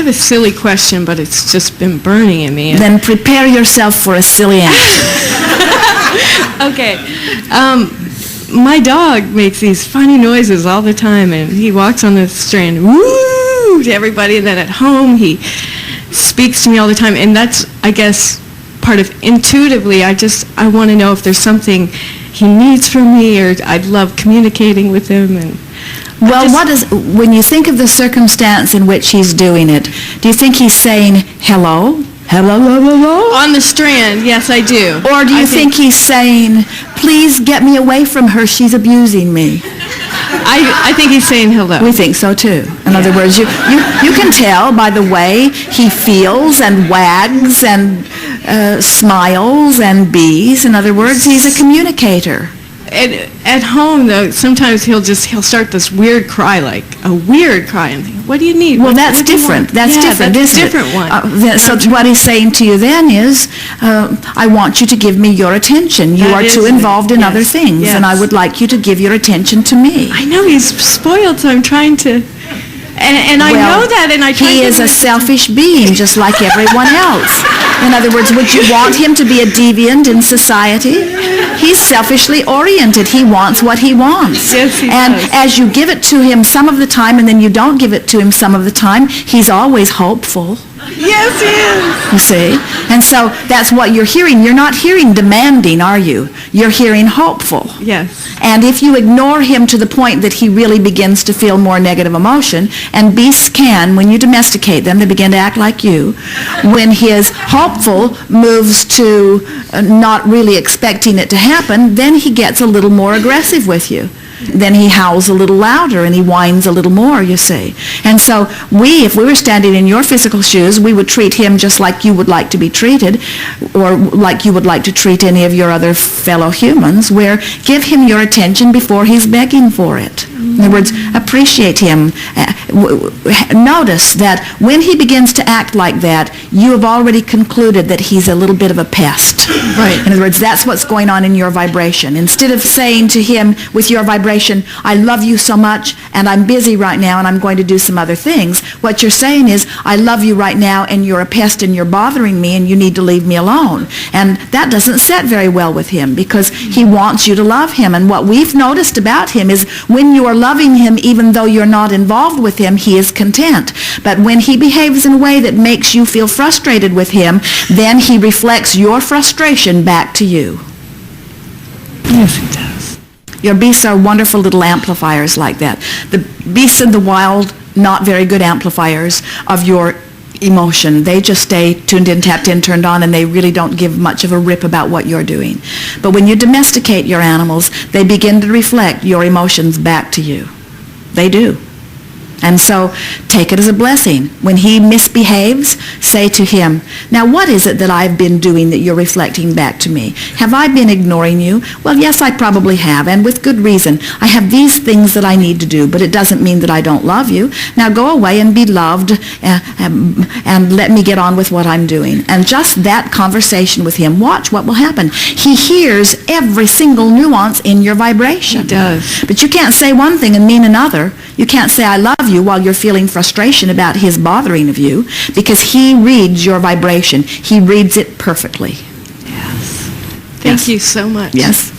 have a silly question, but it's just been burning in me. Then prepare yourself for a silly answer. Okay. My dog makes these funny noises all the time, and he walks on the strand, woo, to everybody, and then at home he speaks to me all the time, and that's, I guess, part of intuitively, I want to know if there's something he needs from me, or I'd love communicating with him. And well, when you think of the circumstance in which he's doing it, do you think he's saying hello? Hello, hello, hello? On the strand, yes, I do. Or do you think he's saying, please get me away from her, she's abusing me? I think he's saying hello. We think so too. In other words, you can tell by the way he feels and wags and smiles and bees. In other words, he's a communicator. At home, though, sometimes he'll start this weird cry, like a weird cry, and think, what do you need? Well, that's different. That's different, isn't it? That's a different one. So what he's saying to you then is, I want you to give me your attention. You are too involved in other things, and I would like you to give your attention to me. I know he's spoiled, so I'm trying to... And I know that, and I try to... He is a selfish being, just like everyone else. In other words, would you want him to be a deviant in society? He's selfishly oriented. He wants what he wants. Yes, he and does. As you give it to him some of the time, and then you don't give it to him some of the time, he's always hopeful. Yes, he is. You see? And so that's what you're hearing. You're not hearing demanding, are you? You're hearing hopeful. Yes. And if you ignore him to the point that he really begins to feel more negative emotion, and beasts can, when you domesticate them, they begin to act like you. When his hopeful moves to not really expecting it to happen, then he gets a little more aggressive with you. Then he howls a little louder and he whines a little more, you see. And so if we were standing in your physical shoes, we would treat him just like you would like to be treated, or like you would like to treat any of your other fellow humans, where give him your attention before he's begging for it. In other words, appreciate him. Notice that when he begins to act like that, you have already concluded that he's a little bit of a pest. Right. In other words, that's what's going on in your vibration. Instead of saying to him with your vibration, I love you so much, and I'm busy right now, and I'm going to do some other things, what you're saying is, I love you right now, and you're a pest, and you're bothering me, and you need to leave me alone. And that doesn't set very well with him, because he wants you to love him. And what we've noticed about him is when you are loving him, even though you're not involved with him, he is content. But when he behaves in a way that makes you feel frustrated with him, then he reflects your frustration back to you. Yes, he does. Your beasts are wonderful little amplifiers like that. The beasts in the wild, not very good amplifiers of your emotion. They just stay tuned in, tapped in, turned on, and they really don't give much of a rip about what you're doing. But when you domesticate your animals, they begin to reflect your emotions back to you. They do. And so take it as a blessing. When he misbehaves, say to him, now what is it that I've been doing that you're reflecting back to me? Have I been ignoring you? Well, yes, I probably have, and with good reason. I have these things that I need to do, but it doesn't mean that I don't love you. Now go away and be loved, and let me get on with what I'm doing. And just that conversation with him, watch what will happen. He hears every single nuance in your vibration. He does. But you can't say one thing and mean another. You can't say I love you while you're feeling frustration about his bothering of you, because he reads your vibration. He reads it perfectly. Yes. Thank you so much. Yes.